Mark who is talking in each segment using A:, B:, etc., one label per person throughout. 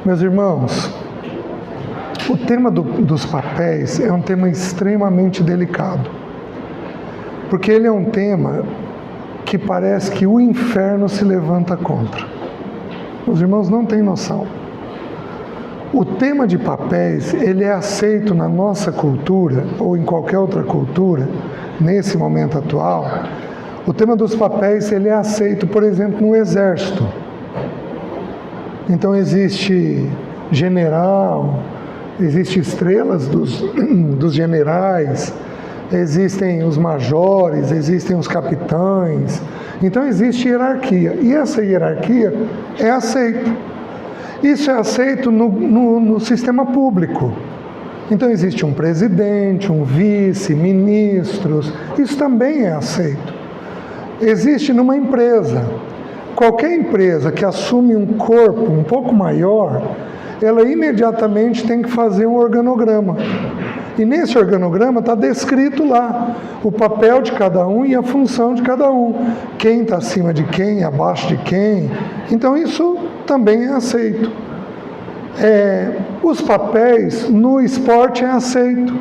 A: Meus irmãos, o tema dos papéis é um tema extremamente delicado, porque ele é um tema que parece que o inferno se levanta contra. Os irmãos não têm noção. O tema de papéis, ele é aceito na nossa cultura, ou em qualquer outra cultura, nesse momento atual. O tema dos papéis, ele é aceito, por exemplo, no exército. Então existe general, existem estrelas dos generais, existem os majores, existem os capitães. Então existe hierarquia, e essa hierarquia é aceita. Isso é aceito no sistema público. Então existe um presidente, um vice, ministros, isso também é aceito. Existe numa empresa. Qualquer empresa que assume um corpo um pouco maior, ela imediatamente tem que fazer um organograma. E nesse organograma está descrito lá o papel de cada um e a função de cada um. Quem está acima de quem, abaixo de quem. Então isso também é aceito. Os papéis no esporte é aceito.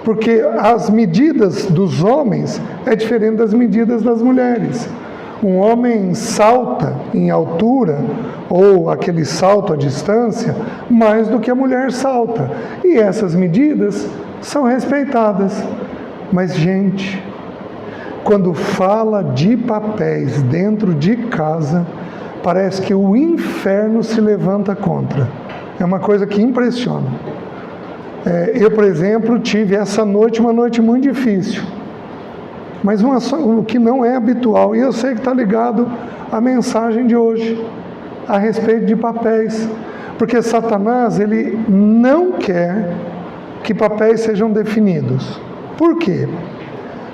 A: Porque as medidas dos homens é diferente das medidas das mulheres. Um homem salta em altura, ou aquele salto à distância, mais do que a mulher salta. E essas medidas são respeitadas. Mas, gente, quando fala de papéis dentro de casa, parece que o inferno se levanta contra. É uma coisa que impressiona. Eu, por exemplo, tive essa noite uma noite muito difícil. Mas o que não é habitual, e eu sei que está ligado à mensagem de hoje, a respeito de papéis. Porque Satanás, ele não quer que papéis sejam definidos. Por quê?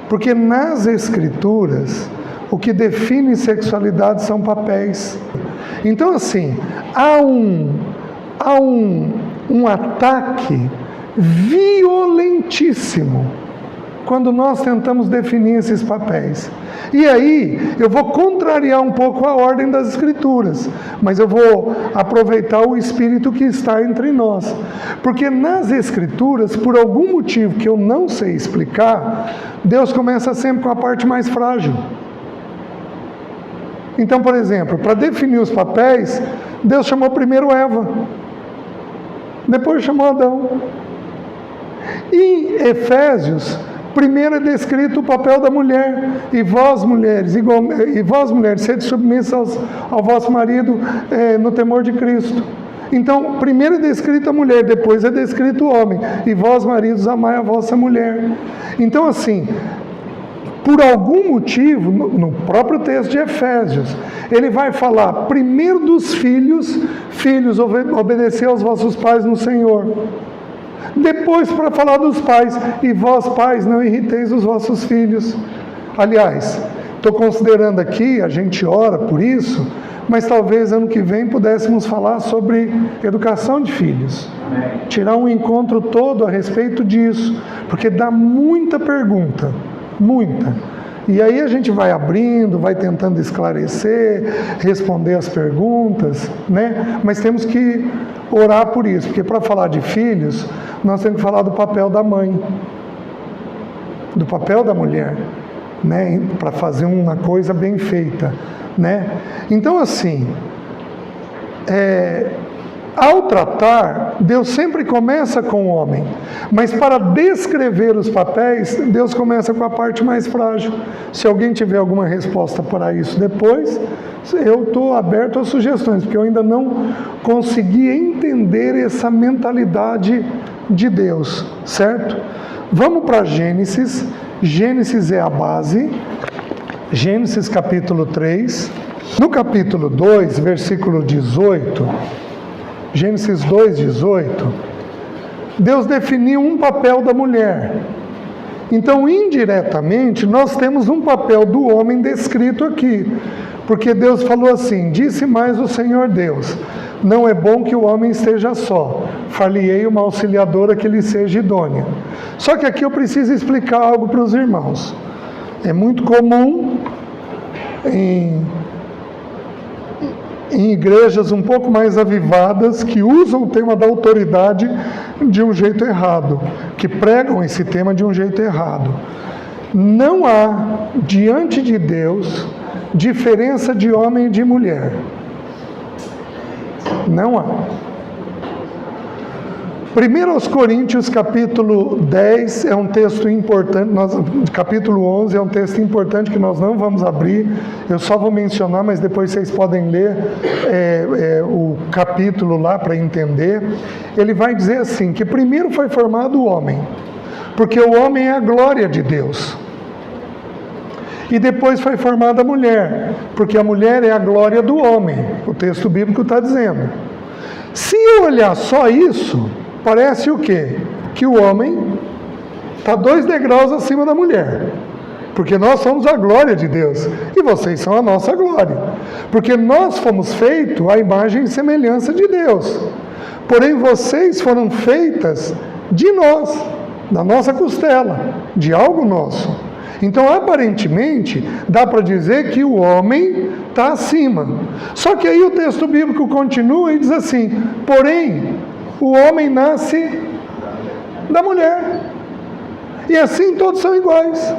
A: Porque nas Escrituras, o que define sexualidade são papéis. Então, assim, há um ataque violentíssimo quando nós tentamos definir esses papéis. E aí, eu vou contrariar um pouco a ordem das Escrituras, mas eu vou aproveitar o Espírito que está entre nós. Porque nas Escrituras, por algum motivo que eu não sei explicar, Deus começa sempre com a parte mais frágil. Então, por exemplo, para definir os papéis, Deus chamou primeiro Eva, depois chamou Adão. Em Efésios, primeiro é descrito o papel da mulher. E vós mulheres, sede submissas ao vosso marido no temor de Cristo. Então, primeiro é descrito a mulher, depois é descrito o homem. E vós, maridos, amai a vossa mulher. Então, assim, por algum motivo, no próprio texto de Efésios, ele vai falar primeiro dos filhos, obedecei aos vossos pais no Senhor. Depois para falar dos pais, e vós pais não irriteis os vossos filhos. Aliás, estou considerando aqui, a gente ora por isso, mas talvez ano que vem pudéssemos falar sobre educação de filhos. Tirar um encontro todo a respeito disso, porque dá muita pergunta, muita. E aí a gente vai abrindo, vai tentando esclarecer, responder as perguntas, né? Mas temos que orar por isso, porque para falar de filhos, nós temos que falar do papel da mãe, do papel da mulher, né? Para fazer uma coisa bem feita, né? Então, assim, ao tratar, Deus sempre começa com o homem, mas para descrever os papéis, Deus começa com a parte mais frágil. Se alguém tiver alguma resposta para isso depois, eu estou aberto a sugestões, porque eu ainda não consegui entender essa mentalidade de Deus, certo? Vamos para Gênesis. Gênesis é a base. Gênesis capítulo 3. No capítulo 2, versículo 18... Gênesis 2:18, Deus definiu um papel da mulher. Então, indiretamente, nós temos um papel do homem descrito aqui. Porque Deus falou assim, disse mais o Senhor Deus, não é bom que o homem esteja só, far-lhe-ei uma auxiliadora que lhe seja idônea. Só que aqui eu preciso explicar algo para os irmãos. É muito comum em igrejas um pouco mais avivadas, que usam o tema da autoridade de um jeito errado, que pregam esse tema de um jeito errado. Não há, diante de Deus, diferença de homem e de mulher. Não há. 1 Coríntios capítulo 10 é um texto importante, capítulo 11 é um texto importante que nós não vamos abrir, eu só vou mencionar, mas depois vocês podem ler o capítulo lá para entender. Ele vai dizer assim, que primeiro foi formado o homem, porque o homem é a glória de Deus. E depois foi formada a mulher, porque a mulher é a glória do homem, o texto bíblico está dizendo. Se eu olhar só isso, parece o quê? Que o homem está 2 degraus acima da mulher, porque nós somos a glória de Deus, e vocês são a nossa glória, porque nós fomos feitos à imagem e semelhança de Deus, porém vocês foram feitas de nós, da nossa costela, de algo nosso. Então, aparentemente, dá para dizer que o homem está acima. Só que aí o texto bíblico continua e diz assim, porém, o homem nasce da mulher. E assim todos são iguais.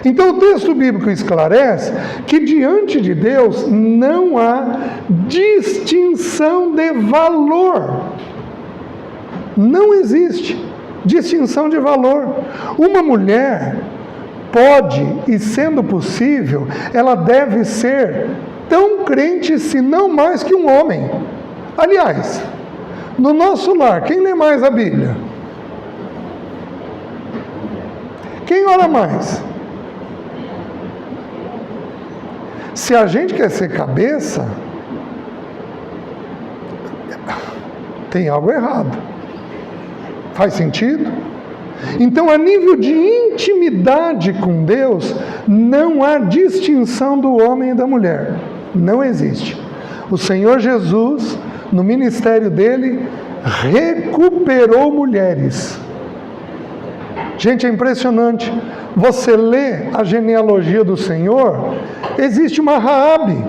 A: Então o texto bíblico esclarece que diante de Deus não há distinção de valor. Não existe distinção de valor. Uma mulher pode, e sendo possível, ela deve ser tão crente, se não mais que um homem. Aliás, no nosso lar, quem lê mais a Bíblia? Quem ora mais? Se a gente quer ser cabeça, tem algo errado. Faz sentido? Então, a nível de intimidade com Deus, não há distinção do homem e da mulher. Não existe. O Senhor Jesus, no ministério dele, recuperou mulheres. Gente, é impressionante. Você lê a genealogia do Senhor, existe uma Raabe.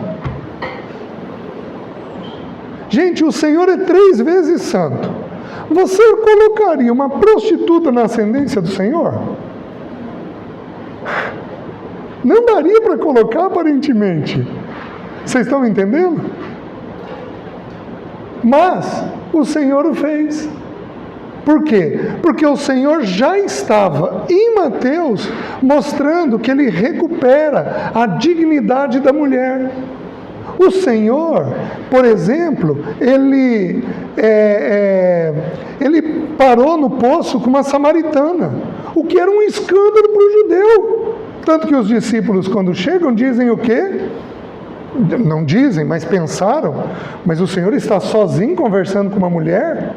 A: Gente, o Senhor é 3 vezes santo. Você colocaria uma prostituta na ascendência do Senhor? Não daria para colocar, aparentemente. Vocês estão entendendo? Mas o Senhor o fez. Por quê? Porque o Senhor já estava em Mateus mostrando que Ele recupera a dignidade da mulher. O Senhor, por exemplo, ele parou no poço com uma samaritana, o que era um escândalo para o judeu. Tanto que os discípulos, quando chegam, dizem o quê? Não dizem, mas pensaram, mas o Senhor está sozinho conversando com uma mulher?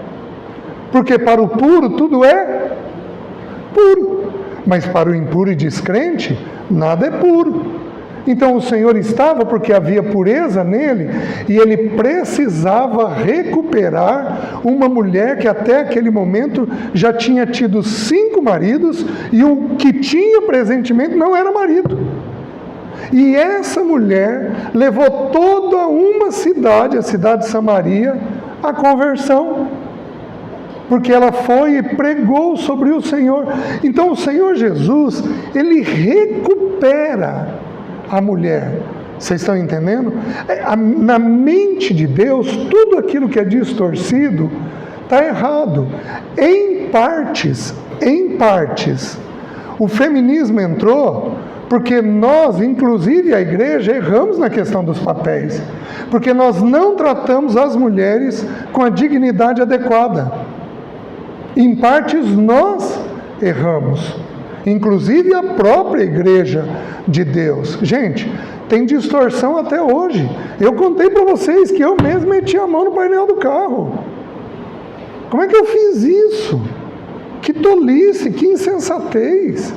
A: Porque para o puro tudo é puro, mas para o impuro e descrente, nada é puro. Então o Senhor estava porque havia pureza nele e ele precisava recuperar uma mulher que até aquele momento já tinha tido 5 maridos e o que tinha presentemente não era marido. E essa mulher levou toda uma cidade, a cidade de Samaria, à conversão. Porque ela foi e pregou sobre o Senhor. Então o Senhor Jesus, Ele recupera a mulher. Vocês estão entendendo? Na mente de Deus, tudo aquilo que é distorcido está errado. Em partes. O feminismo entrou porque nós, inclusive a igreja, erramos na questão dos papéis. Porque nós não tratamos as mulheres com a dignidade adequada. Em partes nós erramos. Inclusive a própria igreja de Deus. Gente, tem distorção até hoje. Eu contei para vocês que eu mesmo meti a mão no painel do carro. Como é que eu fiz isso? Que tolice, que insensatez.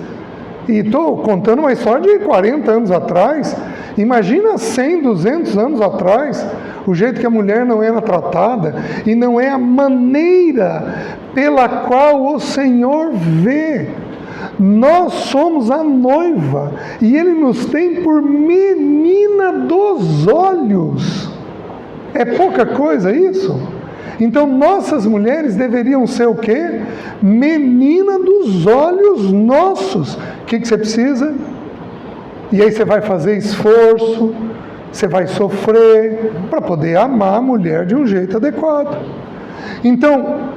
A: E estou contando uma história de 40 anos atrás. Imagina 100, 200 anos atrás, o jeito que a mulher não era tratada, e não é a maneira pela qual o Senhor vê. Nós somos a noiva e Ele nos tem por menina dos olhos. É pouca coisa isso? Então nossas mulheres deveriam ser o quê? Menina dos olhos nossos. O que você precisa? E aí você vai fazer esforço, você vai sofrer para poder amar a mulher de um jeito adequado. Então,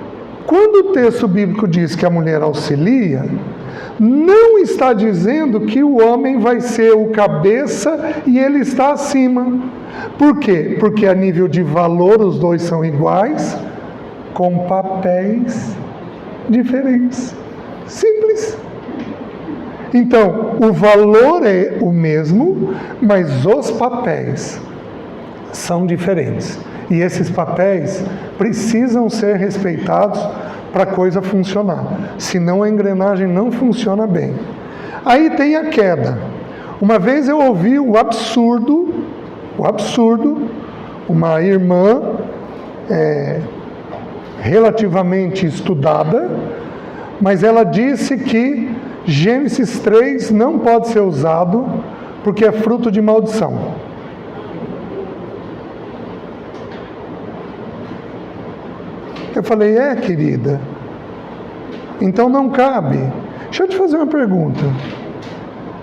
A: quando o texto bíblico diz que a mulher auxilia, não está dizendo que o homem vai ser o cabeça e ele está acima. Por quê? Porque a nível de valor os dois são iguais, com papéis diferentes. Simples. Então, o valor é o mesmo, mas os papéis são diferentes. E esses papéis precisam ser respeitados para a coisa funcionar. Senão a engrenagem não funciona bem. Aí tem a queda. Uma vez eu ouvi o absurdo, uma irmã relativamente estudada, mas ela disse que Gênesis 3 não pode ser usado porque é fruto de maldição. Eu falei, querida, então não cabe. Deixa eu te fazer uma pergunta.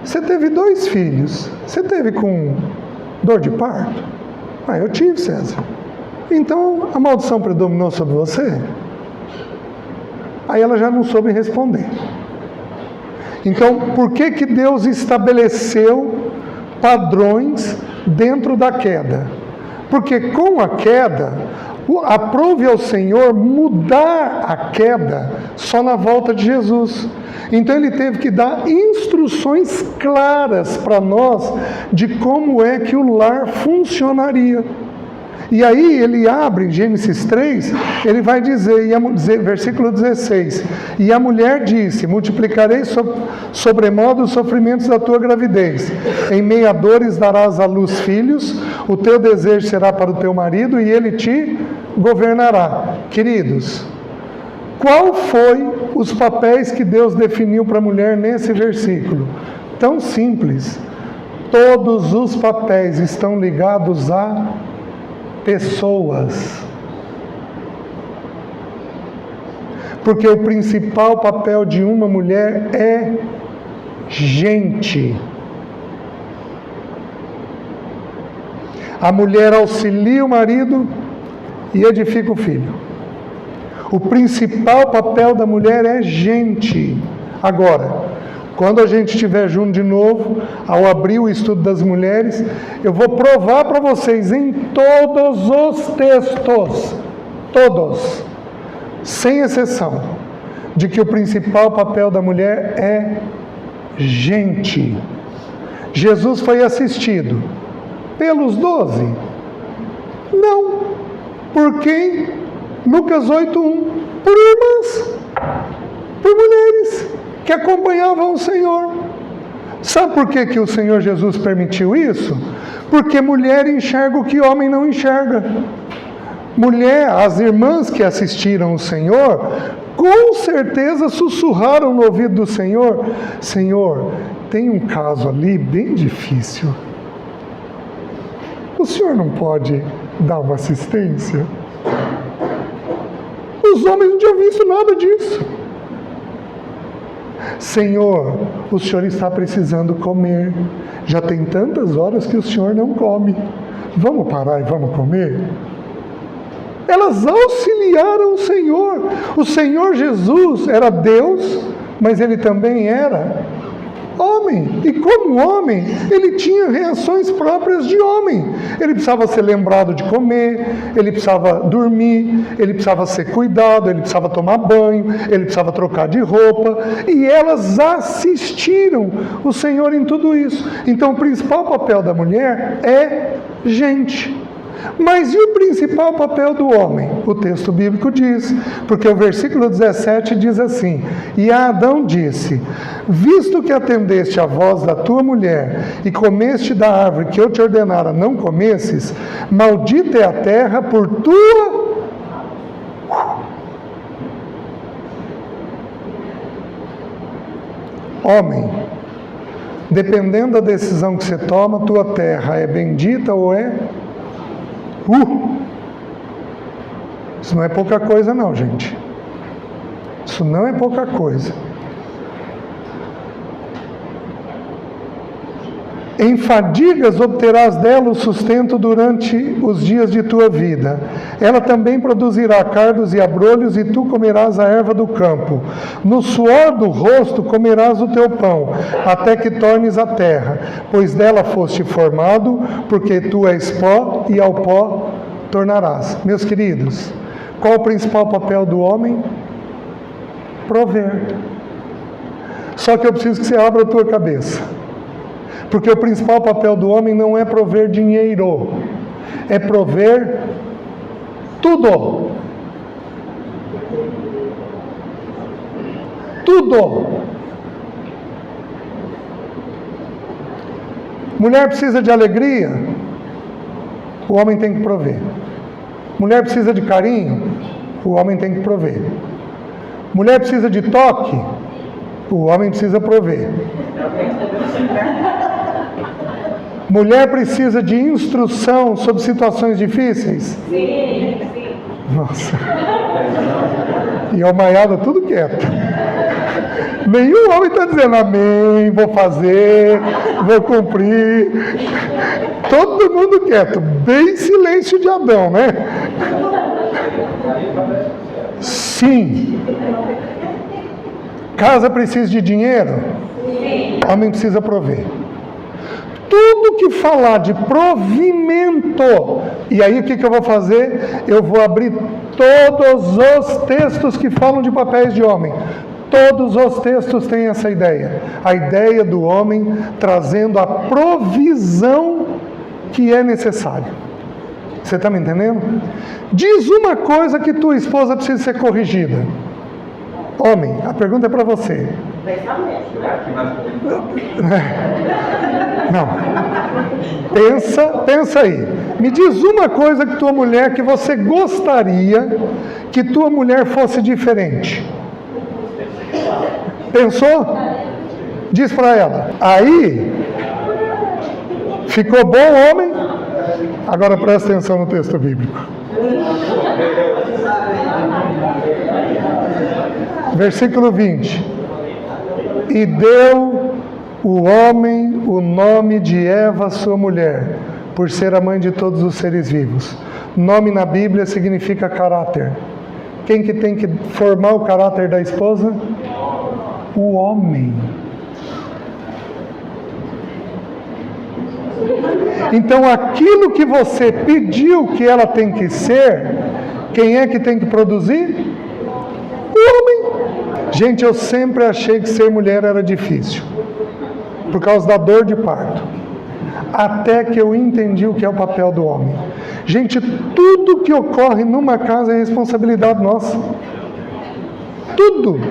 A: Você teve 2 filhos, você teve com dor de parto? Eu tive, César. Então a maldição predominou sobre você? Aí ela já não soube responder. Então, por que Deus estabeleceu padrões dentro da queda? Porque com a queda, aprove ao Senhor mudar a queda só na volta de Jesus. Então ele teve que dar instruções claras para nós de como é que o lar funcionaria. E aí ele abre em Gênesis 3, ele vai dizer, versículo 16, e a mulher disse, multiplicarei sobremodo os sofrimentos da tua gravidez, em meio a dores darás à luz filhos, o teu desejo será para o teu marido e ele te governará. Queridos, qual foi os papéis que Deus definiu para a mulher nesse versículo? Tão simples, todos os papéis estão ligados a pessoas. Porque o principal papel de uma mulher é gente. A mulher auxilia o marido e edifica o filho. O principal papel da mulher é gente. Agora, quando a gente estiver junto de novo, ao abrir o estudo das mulheres, eu vou provar para vocês em todos os textos, todos, sem exceção, de que o principal papel da mulher é gente. Jesus foi assistido pelos 12? Não. Por quem? Lucas 8:1. Por irmãs, por mulheres que acompanhavam o Senhor. Sabe por que o Senhor Jesus permitiu isso? Porque mulher enxerga o que homem não enxerga. Mulher, as irmãs que assistiram o Senhor, com certeza sussurraram no ouvido do Senhor: Senhor, tem um caso ali bem difícil. O Senhor não pode dar uma assistência? Os homens não tinham visto nada disso. Senhor, o Senhor está precisando comer. Já tem tantas horas que o Senhor não come. Vamos parar e vamos comer? Elas auxiliaram o Senhor. O Senhor Jesus era Deus, mas Ele também era homem. E como homem, Ele tinha reações próprias de homem. Ele precisava ser lembrado de comer, Ele precisava dormir, Ele precisava ser cuidado, Ele precisava tomar banho, Ele precisava trocar de roupa. E elas assistiram o Senhor em tudo isso. Então o principal papel da mulher é gente. Mas e o principal papel do homem? O texto bíblico diz, porque o versículo 17 diz assim: e a Adão disse: visto que atendeste à voz da tua mulher e comeste da árvore que eu te ordenara não comesses, maldita é a terra por tua... Homem, dependendo da decisão que você toma, tua terra é bendita ou é... Isso não é pouca coisa não, gente. Isso não é pouca coisa. Em fadigas obterás dela o sustento durante os dias de tua vida. Ela também produzirá cardos e abrolhos, e tu comerás a erva do campo. No suor do rosto comerás o teu pão, até que tornes a terra, pois dela foste formado, porque tu és pó, e ao pó tornarás. Meus queridos, qual o principal papel do homem? Prover. Só que eu preciso que você abra a tua cabeça. Porque o principal papel do homem não é prover dinheiro, é prover tudo. Tudo. Mulher precisa de alegria, o homem tem que prover. Mulher precisa de carinho, o homem tem que prover. Mulher precisa de toque, o homem precisa prover. Mulher precisa de instrução sobre situações difíceis? Sim. Nossa. E a Maiada tudo quieto. Nenhum homem está dizendo amém, vou fazer, vou cumprir. Todo mundo quieto, bem silêncio de Adão, né? Sim. Casa precisa de dinheiro? Sim. Homem precisa prover. Tudo que falar de provimento, e aí o que eu vou fazer? Eu vou abrir todos os textos que falam de papéis de homem. Todos os textos têm essa ideia. A ideia do homem trazendo a provisão que é necessária. Você está me entendendo? Diz uma coisa que tua esposa precisa ser corrigida. Homem, a pergunta é para você. Não. Pensa aí. Me diz uma coisa que tua mulher, que você gostaria que tua mulher fosse diferente. Pensou? Diz para ela. Aí, ficou bom, homem? Agora presta atenção no texto bíblico. Versículo 20. E deu o homem o nome de Eva, sua mulher, por ser a mãe de todos os seres vivos. Nome na Bíblia significa caráter. Quem que tem que formar o caráter da esposa? O homem. Então aquilo que você pediu que ela tem que ser, quem é que tem que produzir? O homem. Gente, eu sempre achei que ser mulher era difícil, por causa da dor de parto, até que eu entendi o que é o papel do homem. Gente, tudo que ocorre numa casa é responsabilidade nossa. Tudo.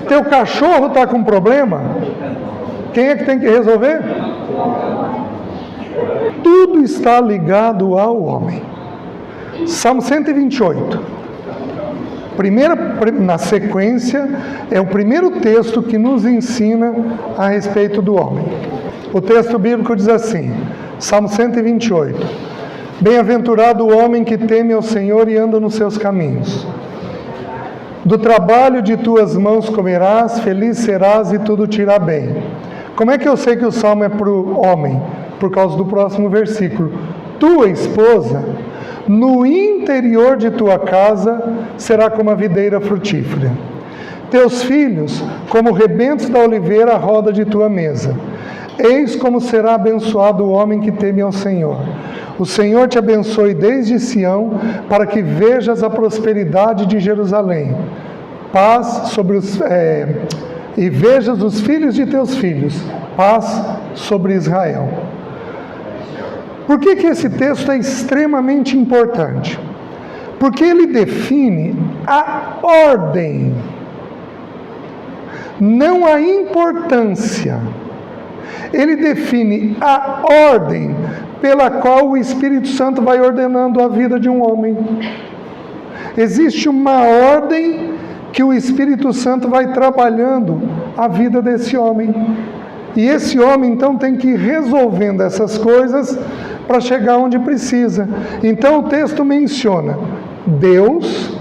A: Teu cachorro está com problema, quem é que tem que resolver? Tudo está ligado ao homem. Salmo 128. Na sequência, é o primeiro texto que nos ensina a respeito do homem. O texto bíblico diz assim, Salmo 128. Bem-aventurado o homem que teme ao Senhor e anda nos seus caminhos. Do trabalho de tuas mãos comerás, feliz serás e tudo te irá bem. Como é que eu sei que o salmo é para o homem? Por causa do próximo versículo. Tua esposa, no interior de tua casa, será como a videira frutífera. Teus filhos, como rebentos da oliveira à roda de tua mesa. Eis como será abençoado o homem que teme ao Senhor. O Senhor te abençoe desde Sião, para que vejas a prosperidade de Jerusalém. Paz sobre e vejas os filhos de teus filhos. Paz sobre Israel. Por que esse texto é extremamente importante? Porque ele define a ordem, não a importância. Ele define a ordem pela qual o Espírito Santo vai ordenando a vida de um homem. Existe uma ordem que o Espírito Santo vai trabalhando a vida desse homem. E esse homem, então, tem que ir resolvendo essas coisas para chegar onde precisa. Então, o texto menciona Deus,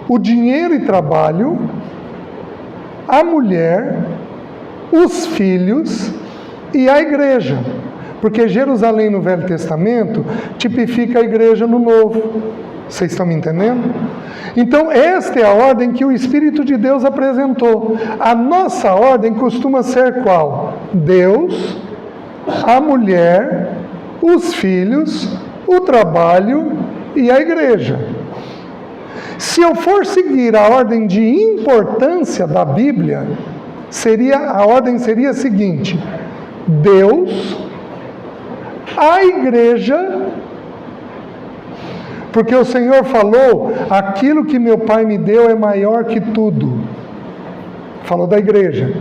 A: o dinheiro e trabalho, a mulher, os filhos e a igreja. Porque Jerusalém no Velho Testamento tipifica a igreja no Novo. Vocês estão me entendendo? Então, esta é a ordem que o Espírito de Deus apresentou. A nossa ordem costuma ser qual? Deus, a mulher, os filhos, o trabalho e a igreja. Se eu for seguir a ordem de importância da Bíblia, a ordem seria a seguinte: Deus, a igreja, porque o Senhor falou, aquilo que meu Pai me deu é maior que tudo. Falou da igreja.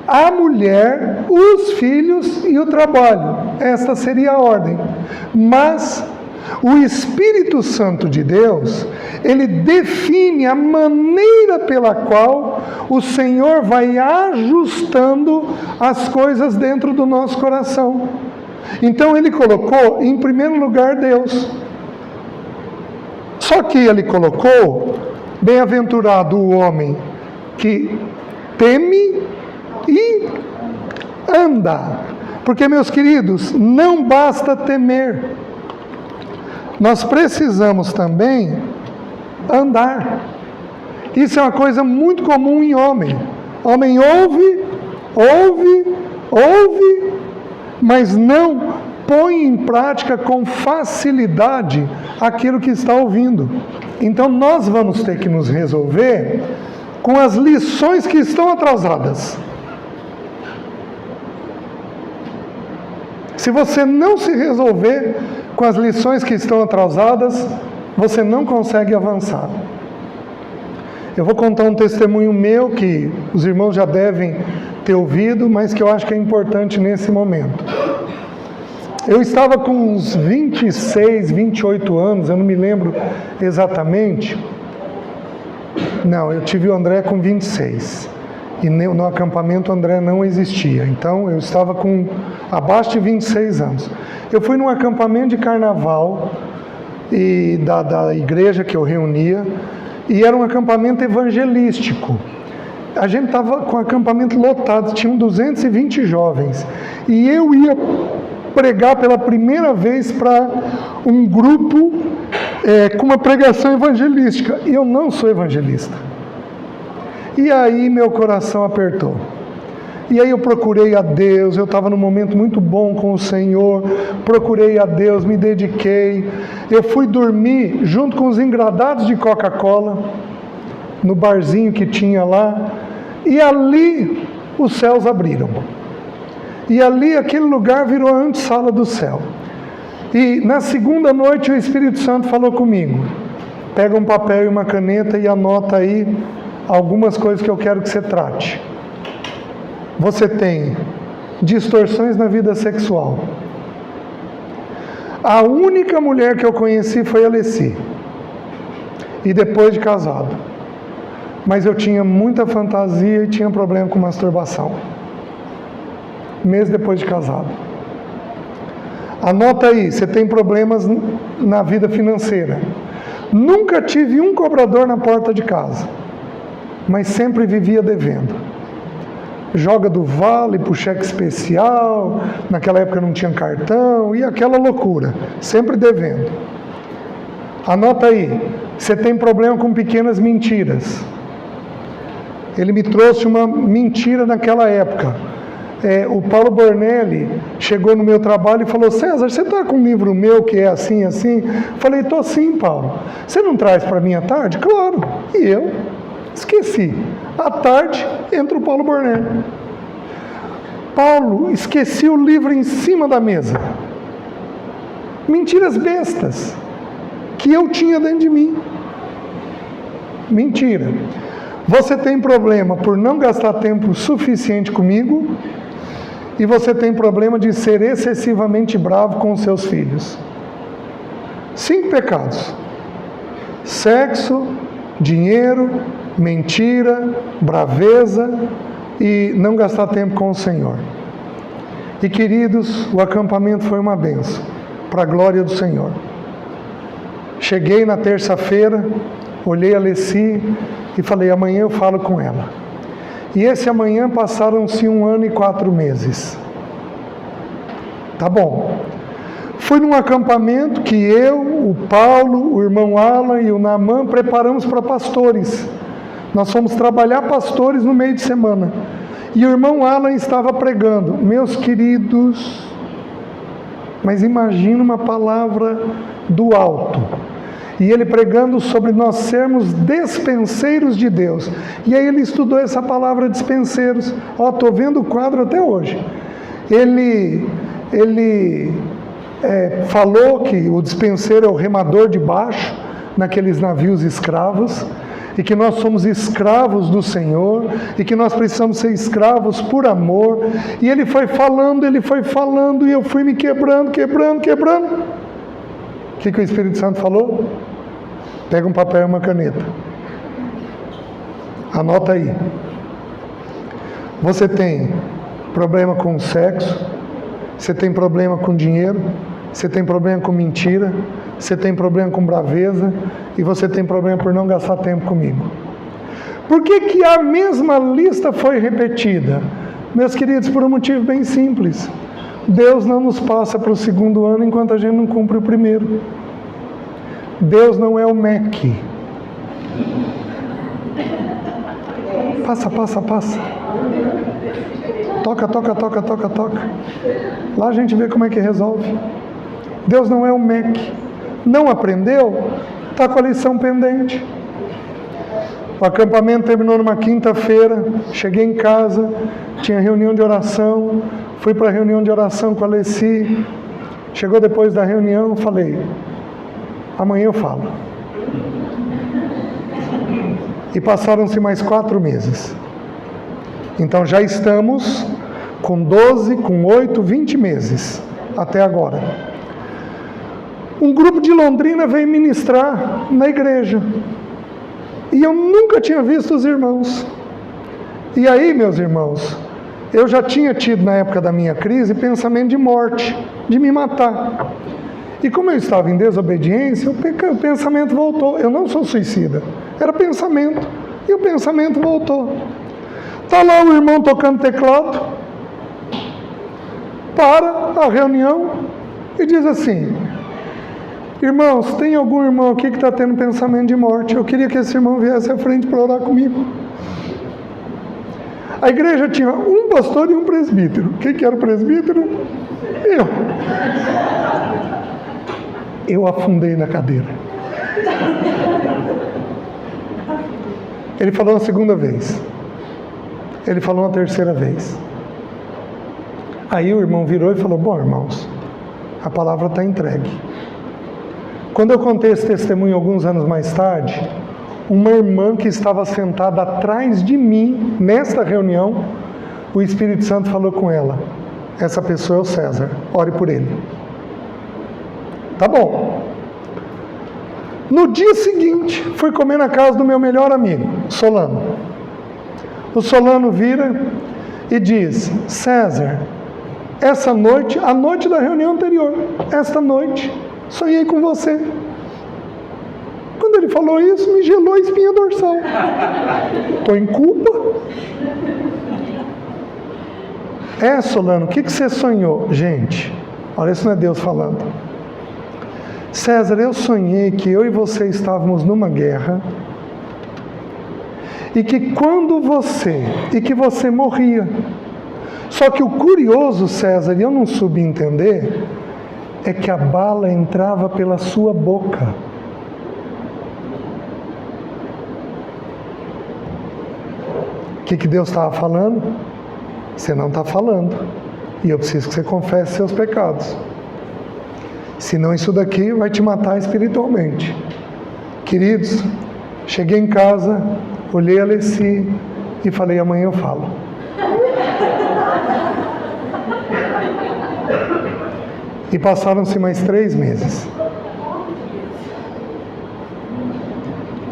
A: A mulher, os filhos e o trabalho. Esta seria a ordem. Mas o Espírito Santo de Deus, ele define a maneira pela qual o Senhor vai ajustando as coisas dentro do nosso coração. Então ele colocou em primeiro lugar Deus. Só que ele colocou, bem-aventurado o homem que teme e anda. Porque, meus queridos, não basta temer. Nós precisamos também andar. Isso é uma coisa muito comum em homem. Homem ouve, mas não põe em prática com facilidade aquilo que está ouvindo. Então nós vamos ter que nos resolver com as lições que estão atrasadas. Se você não se resolver com as lições que estão atrasadas, você não consegue avançar. Eu vou contar um testemunho meu que os irmãos já devem ter ouvido, mas que eu acho que é importante nesse momento. Eu estava com uns 26, 28 anos, eu não me lembro exatamente. Não, eu tive o André com 26. E no acampamento o André não existia. Então eu estava com abaixo de 26 anos. Eu fui num acampamento de carnaval e da igreja que eu reunia, e era um acampamento evangelístico. A gente estava com o acampamento lotado, tinham 220 jovens. E eu ia pregar pela primeira vez para um grupo com uma pregação evangelística. E eu não sou evangelista. E aí meu coração apertou. E aí eu procurei a Deus, eu estava num momento muito bom com o Senhor, procurei a Deus, me dediquei. Eu fui dormir junto com os engradados de Coca-Cola, no barzinho que tinha lá, e ali os céus abriram. E ali aquele lugar virou a antessala do céu. E na segunda noite o Espírito Santo falou comigo: pega um papel e uma caneta e anota aí algumas coisas que eu quero que você trate. Você tem distorções na vida sexual. A única mulher que eu conheci foi a Leci. E depois de casado. Mas eu tinha muita fantasia e tinha problema com masturbação. Mês depois de casado. Anota aí, você tem problemas na vida financeira. Nunca tive um cobrador na porta de casa, mas sempre vivia devendo. Joga do vale para o cheque especial, naquela época não tinha cartão, e aquela loucura, sempre devendo. Anota aí, você tem problema com pequenas mentiras. Ele me trouxe uma mentira naquela época. O Paulo Bornelli chegou no meu trabalho e falou: César, você está com um livro meu que é assim, assim? Falei: estou sim, Paulo. Você não traz para mim à tarde? Claro. E eu esqueci. À tarde entra o Paulo Bornelli. Paulo, esqueci o livro em cima da mesa. Mentiras bestas que eu tinha dentro de mim. Mentira. Você tem problema por não gastar tempo suficiente comigo, e você tem problema de ser excessivamente bravo com os seus filhos. 5 pecados: sexo, dinheiro, mentira, braveza e não gastar tempo com o Senhor. E queridos, o acampamento foi uma bênção, para a glória do Senhor. Cheguei na terça-feira, olhei a Leci e falei, amanhã eu falo com ela. E esse amanhã passaram-se 1 ano e 4 meses. Tá bom. Fui num acampamento que eu, o Paulo, o irmão Alan e o Naaman preparamos para pastores. Nós fomos trabalhar pastores no meio de semana. E o irmão Alan estava pregando. Meus queridos, mas imagina uma palavra do alto. E ele pregando sobre nós sermos despenseiros de Deus. E aí ele estudou essa palavra despenseiros. Ó, estou vendo o quadro até hoje. Ele falou que o dispenseiro é o remador de baixo, naqueles navios escravos, e que nós somos escravos do Senhor, e que nós precisamos ser escravos por amor. E ele foi falando, e eu fui me quebrando. O que o Espírito Santo falou? Pega um papel e uma caneta. Anota aí. Você tem problema com o sexo, você tem problema com dinheiro, você tem problema com mentira, você tem problema com braveza e você tem problema por não gastar tempo comigo. Por que a mesma lista foi repetida? Meus queridos, por um motivo bem simples. Deus não nos passa para o segundo ano enquanto a gente não cumpre o primeiro. Deus não é o MEC. Passa. Toca. Lá a gente vê como é que resolve. Deus não é o MEC. Não aprendeu? Está com a lição pendente. O acampamento terminou numa quinta-feira. Cheguei em casa, tinha reunião de oração. Fui para a reunião de oração com a Leci. Chegou depois da reunião, falei, amanhã eu falo. E passaram-se mais 4 meses. Então já estamos com 12, com 8, 20 meses até agora. Um grupo de Londrina veio ministrar na igreja. E eu nunca tinha visto os irmãos. E aí, meus irmãos, eu já tinha tido na época da minha crise pensamento de morte, de me matar. E como eu estava em desobediência, o pensamento voltou. Eu não sou suicida, era pensamento. E o pensamento voltou. Está lá o irmão tocando teclado, para a reunião e diz assim, irmãos, tem algum irmão aqui que está tendo pensamento de morte? Eu queria que esse irmão viesse à frente para orar comigo. A igreja tinha um pastor e um presbítero. Quem que era o presbítero? Eu afundei na cadeira. Ele falou uma segunda vez. Ele falou uma terceira vez. Aí o irmão virou e falou, bom, irmãos, a palavra está entregue. Quando eu contei esse testemunho alguns anos mais tarde, uma irmã que estava sentada atrás de mim, nesta reunião, o Espírito Santo falou com ela, essa pessoa é o César, ore por ele. Tá bom. No dia seguinte, fui comer na casa do meu melhor amigo, Solano. O Solano vira e diz, César, essa noite, a noite da reunião anterior, esta noite, sonhei com você. Quando ele falou isso, me gelou a espinha dorsal. Estou em culpa? Solano, o que você sonhou? Gente, olha, isso não é Deus falando. César, eu sonhei que eu e você estávamos numa guerra e que você morria. Só que o curioso, César, e eu não soube entender, é que a bala entrava pela sua boca. O que Deus estava falando? Você não está falando. E eu preciso que você confesse seus pecados. Senão isso daqui vai te matar espiritualmente. Queridos, cheguei em casa, olhei a Leci e falei, amanhã eu falo. E passaram-se mais 3 meses.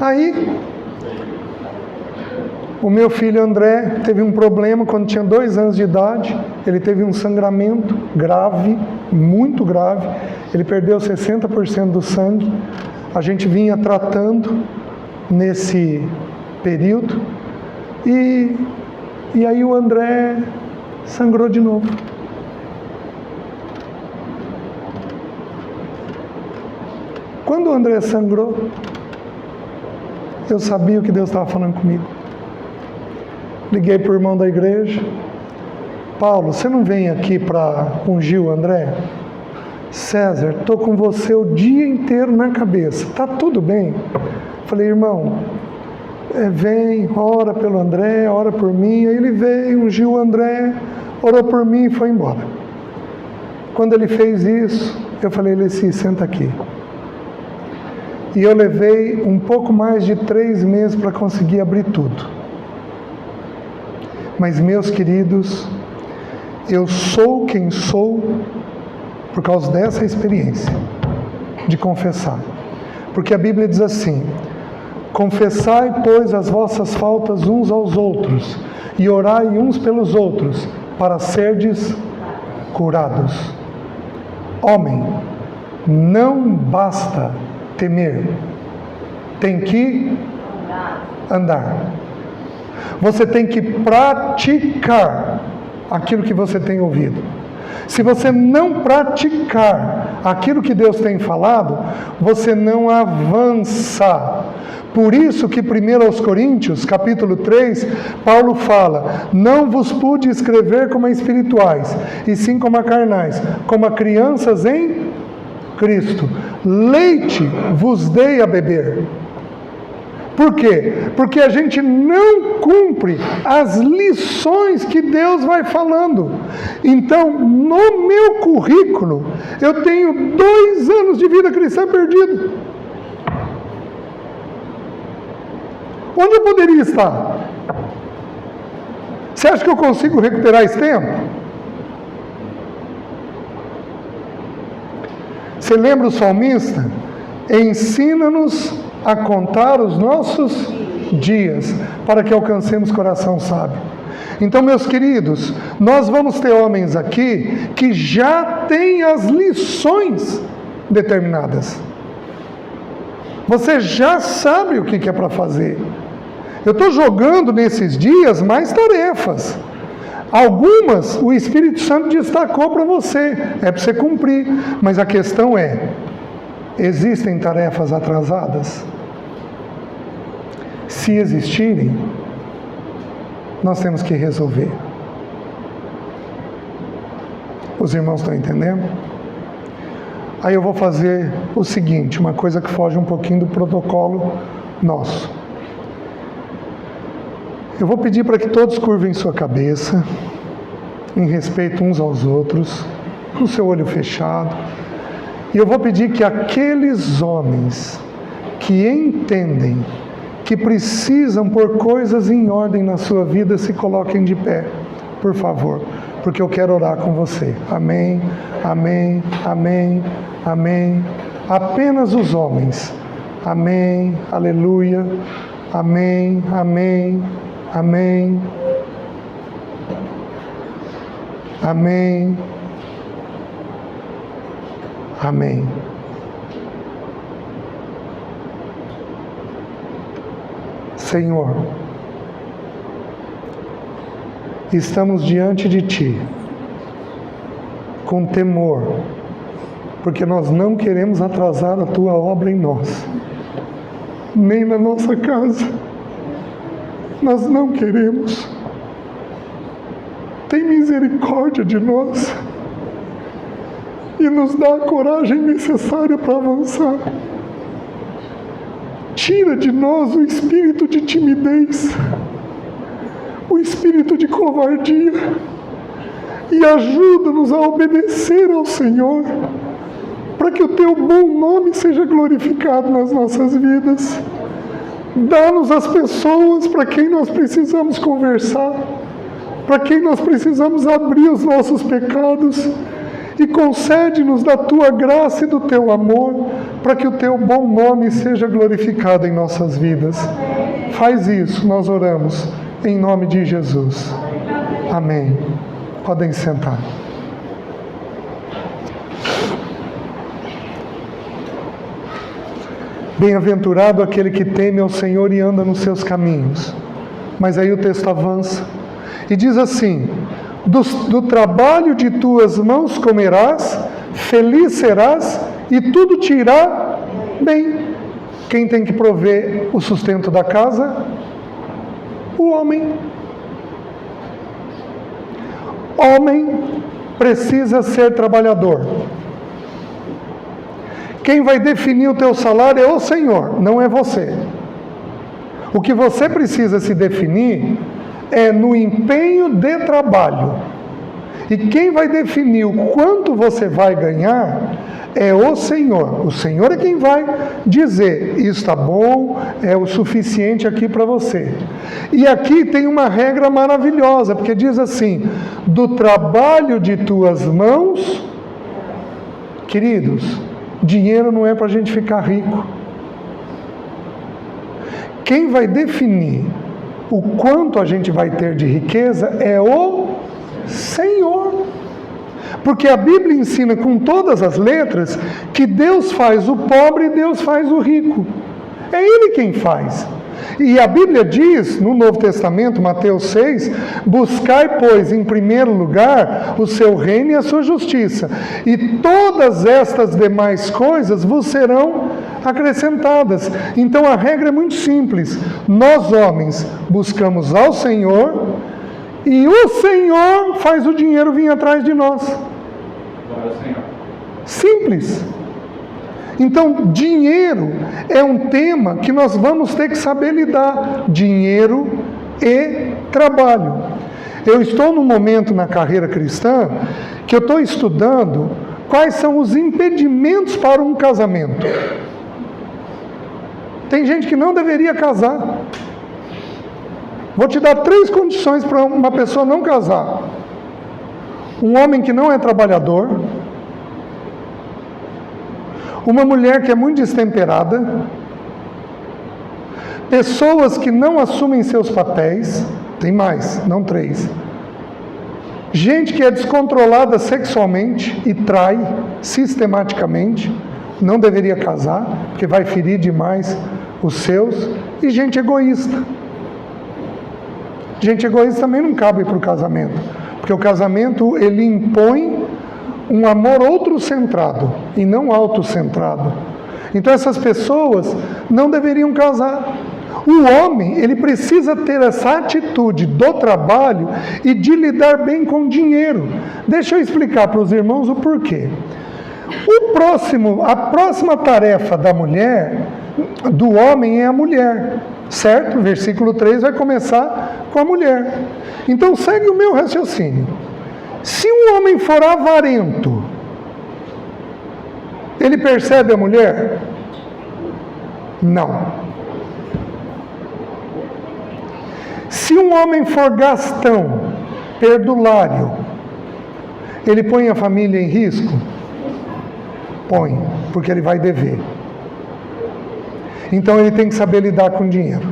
A: Aí, O meu filho André teve um problema quando tinha 2 anos de idade. Ele teve um sangramento grave, muito grave. Ele perdeu 60% do sangue. A gente vinha tratando nesse período. E aí o André sangrou de novo. Quando o André sangrou, eu sabia o que Deus estava falando comigo. Liguei para o irmão da igreja. Paulo, você não vem aqui para ungir o André? César, estou com você o dia inteiro na cabeça. Está tudo bem? Falei, irmão, vem, ora pelo André, ora por mim. Aí ele veio, ungiu o André, orou por mim e foi embora. Quando ele fez isso, eu falei, Leci, senta aqui. E eu levei um pouco mais de 3 meses para conseguir abrir tudo. Mas, meus queridos, eu sou quem sou por causa dessa experiência de confessar. Porque a Bíblia diz assim: confessai, pois, as vossas faltas uns aos outros, e orai uns pelos outros, para serdes curados. Homem, não basta temer, tem que andar. Você tem que praticar aquilo que você tem ouvido. Se você não praticar aquilo que Deus tem falado, você não avança. Por isso que 1 Coríntios, capítulo 3, Paulo fala: não vos pude escrever como a espirituais, e sim como a carnais, como a crianças em Cristo. Leite vos dei a beber. Por quê? Porque a gente não cumpre as lições que Deus vai falando. Então, no meu currículo, eu tenho 2 anos de vida cristã perdido. Onde eu poderia estar? Você acha que eu consigo recuperar esse tempo? Você lembra o salmista? Ensina-nos a contar os nossos dias, para que alcancemos coração sábio. Então, meus queridos, nós vamos ter homens aqui que já têm as lições determinadas. Você já sabe o que é para fazer. Eu estou jogando nesses dias mais tarefas. Algumas o Espírito Santo destacou para você, é para você cumprir. Mas a questão é: existem tarefas atrasadas? Se existirem, nós temos que resolver. Os irmãos estão entendendo? Aí eu vou fazer o seguinte, uma coisa que foge um pouquinho do protocolo nosso. Eu vou pedir para que todos curvem sua cabeça, em respeito uns aos outros, com o seu olho fechado. E eu vou pedir que aqueles homens que entendem que precisam pôr coisas em ordem na sua vida, se coloquem de pé, por favor, porque eu quero orar com você. Amém, amém, amém, amém. Apenas os homens. Amém, aleluia, amém, amém, amém, amém, amém. Senhor, estamos diante de Ti com temor, porque nós não queremos atrasar a Tua obra em nós, nem na nossa casa. Nós não queremos. Tem misericórdia de nós e nos dá a coragem necessária para avançar. Tira de nós o espírito de timidez, o espírito de covardia, e ajuda-nos a obedecer ao Senhor, para que o Teu bom nome seja glorificado nas nossas vidas. Dá-nos as pessoas para quem nós precisamos conversar, para quem nós precisamos abrir os nossos pecados, e concede-nos da tua graça e do teu amor, para que o teu bom nome seja glorificado em nossas vidas. Faz isso, nós oramos, em nome de Jesus. Amém. Podem sentar. Bem-aventurado aquele que teme ao Senhor e anda nos seus caminhos. Mas aí o texto avança e diz assim: do trabalho de tuas mãos comerás, feliz serás e tudo te irá bem. Quem tem que prover o sustento da casa? O homem. Homem precisa ser trabalhador. Quem vai definir o teu salário é o Senhor, não é você. O que você precisa se definir é no empenho de trabalho. E quem vai definir o quanto você vai ganhar é o Senhor. O Senhor é quem vai dizer: isso está bom, é o suficiente aqui para você. E aqui tem uma regra maravilhosa, porque diz assim: do trabalho de tuas mãos. Queridos, dinheiro não é para a gente ficar rico. Quem vai definir o quanto a gente vai ter de riqueza é o Senhor. Porque a Bíblia ensina com todas as letras que Deus faz o pobre e Deus faz o rico. É Ele quem faz. E a Bíblia diz, no Novo Testamento, Mateus 6, buscai, pois, em primeiro lugar, o seu reino e a sua justiça, e todas estas demais coisas vos serão acrescentadas. Então a regra é muito simples: nós homens buscamos ao Senhor, e o Senhor faz o dinheiro vir atrás de nós. Simples. Então, dinheiro é um tema que nós vamos ter que saber lidar. Dinheiro e trabalho. Eu estou num momento na carreira cristã que eu estou estudando quais são os impedimentos para um casamento. Tem gente que não deveria casar. Vou te dar 3 condições para uma pessoa não casar: um homem que não é trabalhador, uma mulher que é muito destemperada, pessoas que não assumem seus papéis, tem mais, não 3, gente que é descontrolada sexualmente e trai sistematicamente, não deveria casar, porque vai ferir demais os seus, e gente egoísta. Gente egoísta também não cabe para o casamento, porque o casamento ele impõe um amor outro-centrado e não autocentrado. Então essas pessoas não deveriam casar. O homem, ele precisa ter essa atitude do trabalho e de lidar bem com o dinheiro. Deixa eu explicar para os irmãos o porquê. A próxima tarefa da mulher, do homem, é a mulher, certo? Versículo 3 vai começar com a mulher. Então segue o meu raciocínio. Se um homem for avarento, ele percebe a mulher? Não. Se um homem for gastão, perdulário, ele põe a família em risco? Põe, porque ele vai dever. Então ele tem que saber lidar com dinheiro.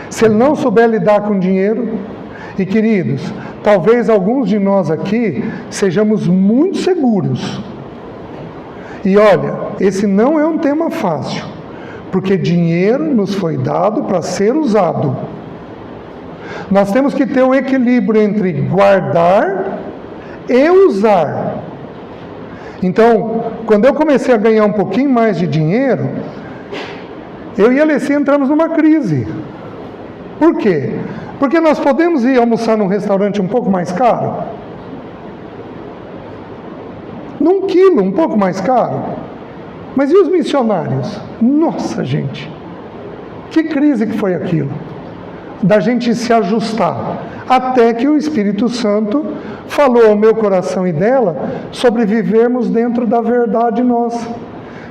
A: Se ele não souber lidar com dinheiro, e queridos, talvez alguns de nós aqui sejamos muito seguros. E olha, esse não é um tema fácil, porque dinheiro nos foi dado para ser usado. Nós temos que ter o equilíbrio entre guardar e usar. Então, quando eu comecei a ganhar um pouquinho mais de dinheiro, eu e a Alessia entramos numa crise. Por quê? Porque nós podemos ir almoçar num restaurante um pouco mais caro? Num quilo, um pouco mais caro? Mas e os missionários? Nossa, gente, que crise que foi aquilo? Da gente se ajustar. Até que o Espírito Santo falou ao meu coração e dela sobre vivermos dentro da verdade nossa.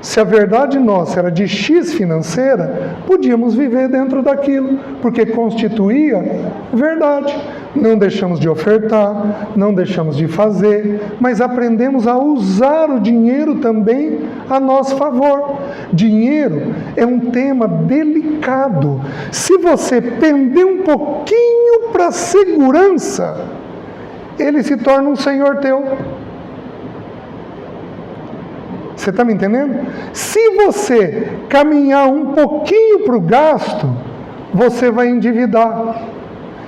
A: Se a verdade nossa era de X financeira, podíamos viver dentro daquilo, porque constituía verdade. Não deixamos de ofertar, não deixamos de fazer, mas aprendemos a usar o dinheiro também a nosso favor. Dinheiro é um tema delicado. Se você pender um pouquinho para a segurança, ele se torna um senhor teu. Você está me entendendo? Se você caminhar um pouquinho para o gasto, você vai endividar.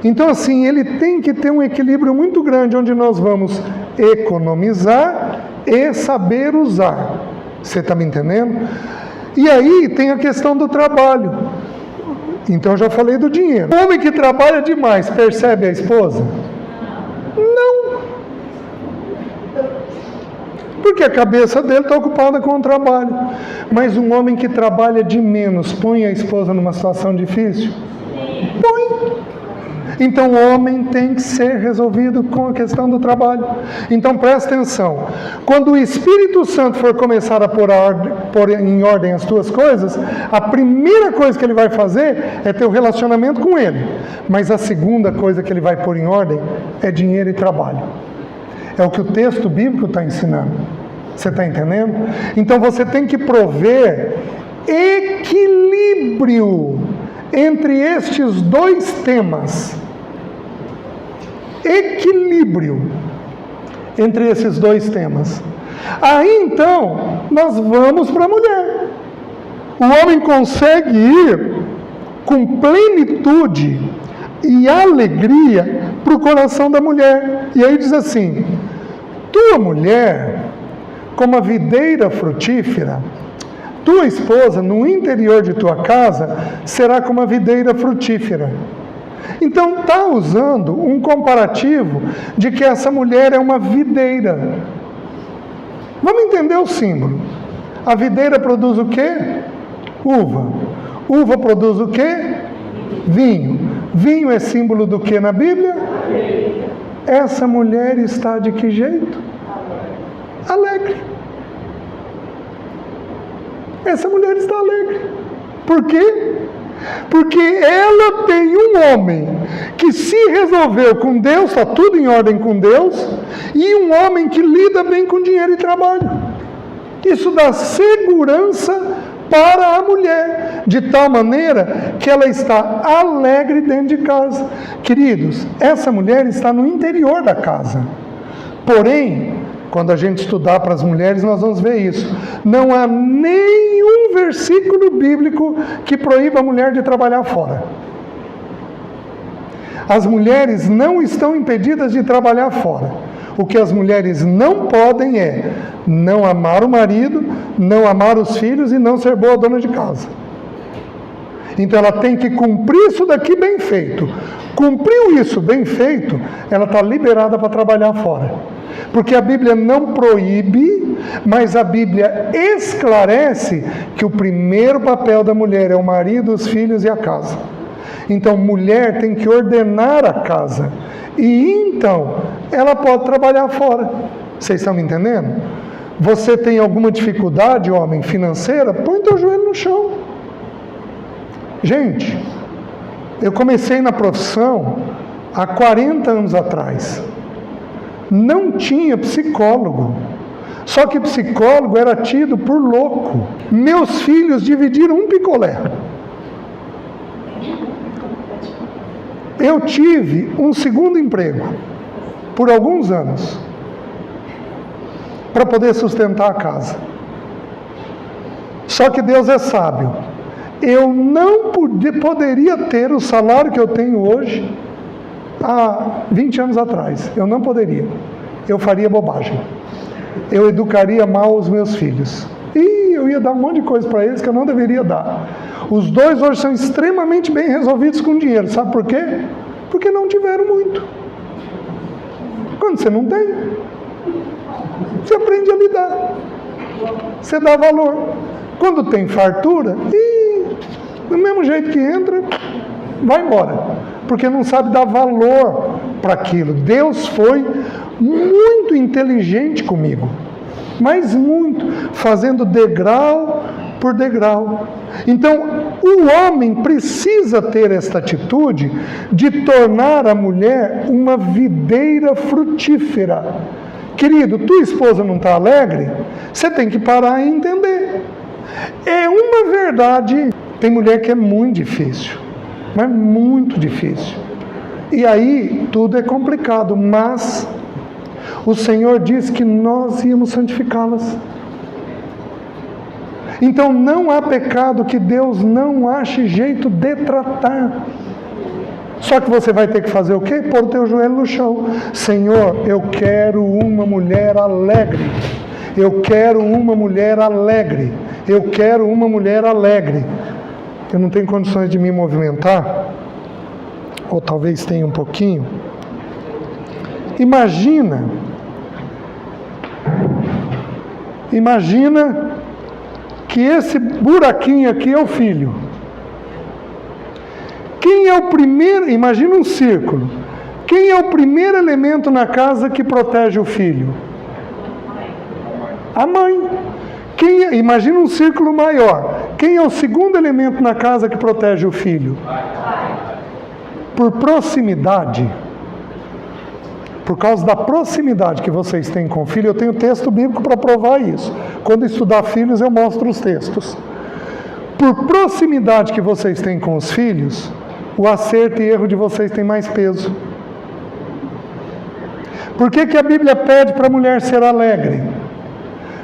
A: Então, assim, ele tem que ter um equilíbrio muito grande, onde nós vamos economizar e saber usar. Você está me entendendo? E aí tem a questão do trabalho. Então, eu já falei do dinheiro. O homem que trabalha demais percebe a esposa? Não. Porque a cabeça dele está ocupada com o trabalho. Mas um homem que trabalha de menos, põe a esposa numa situação difícil? Põe. Então o homem tem que ser resolvido com a questão do trabalho. Então presta atenção. Quando o Espírito Santo for começar a pôr em ordem as tuas coisas, a primeira coisa que ele vai fazer é ter um relacionamento com ele. Mas a segunda coisa que ele vai pôr em ordem é dinheiro e trabalho. É o que o texto bíblico está ensinando. Você está entendendo? Então você tem que prover equilíbrio entre estes dois temas. Equilíbrio entre esses dois temas. Aí então, nós vamos para a mulher. O homem consegue ir com plenitude e alegria para o coração da mulher. E aí diz assim: tua mulher, como a videira frutífera, tua esposa no interior de tua casa será como a videira frutífera. Então está usando um comparativo de que essa mulher é uma videira. Vamos entender o símbolo. A videira produz o quê? Uva. Uva produz o quê? Vinho. Vinho é símbolo do que na Bíblia? Essa mulher está de que jeito? Alegre. Essa mulher está alegre. Por quê? Porque ela tem um homem que se resolveu com Deus, está tudo em ordem com Deus, e um homem que lida bem com dinheiro e trabalho. Isso dá segurança para a mulher, de tal maneira que ela está alegre dentro de casa. Queridos, essa mulher está no interior da casa. Porém, quando a gente estudar para as mulheres, nós vamos ver isso. Não há nenhum versículo bíblico que proíba a mulher de trabalhar fora. As mulheres não estão impedidas de trabalhar fora. O que as mulheres não podem é não amar o marido, não amar os filhos e não ser boa dona de casa. Então ela tem que cumprir isso daqui bem feito. Cumpriu isso bem feito, ela está liberada para trabalhar fora. Porque a Bíblia não proíbe, mas a Bíblia esclarece que o primeiro papel da mulher é o marido, os filhos e a casa. Então, mulher tem que ordenar a casa. E então, ela pode trabalhar fora. Vocês estão me entendendo? Você tem alguma dificuldade, homem, financeira? Põe teu joelho no chão. Gente, eu comecei na profissão há 40 anos atrás. Não tinha psicólogo. Só que psicólogo era tido por louco. Meus filhos dividiram um picolé. Eu tive um segundo emprego por alguns anos para poder sustentar a casa. Só que Deus é sábio. Eu não poderia ter o salário que eu tenho hoje há 20 anos atrás. Eu não poderia. Eu faria bobagem. Eu educaria mal os meus filhos. E eu ia dar um monte de coisa para eles que eu não deveria dar. Os dois hoje são extremamente bem resolvidos com dinheiro. Sabe por quê? Porque não tiveram muito. Quando você não tem, você aprende a lidar. Você dá valor. Quando tem fartura, do mesmo jeito que entra, vai embora. Porque não sabe dar valor para aquilo. Deus foi muito inteligente comigo. mas muito, fazendo degrau por degrau. Então, o homem precisa ter esta atitude de tornar a mulher uma videira frutífera. Querido, tua esposa não está alegre? Você tem que parar e entender. É uma verdade. Tem mulher que é muito difícil, mas muito difícil. E aí, tudo é complicado, mas o Senhor disse que nós íamos santificá-las. Então não há pecado que Deus não ache jeito de tratar. Só que você vai ter que fazer o quê? Pôr o teu joelho no chão. Senhor, eu quero uma mulher alegre. Eu quero uma mulher alegre. Eu quero uma mulher alegre. Eu não tenho condições de me movimentar? Ou talvez tenha um pouquinho. Imagina que esse buraquinho aqui é o filho. Quem é o primeiro? Imagina um círculo. Quem é o primeiro elemento na casa que protege o filho? A mãe. Imagina um círculo maior. Quem é o segundo elemento na casa que protege o filho? Por proximidade. Por causa da proximidade que vocês têm com o filho, eu tenho texto bíblico para provar isso. Quando estudar filhos, eu mostro os textos. Por proximidade que vocês têm com os filhos, o acerto e erro de vocês tem mais peso. Por que a Bíblia pede para a mulher ser alegre?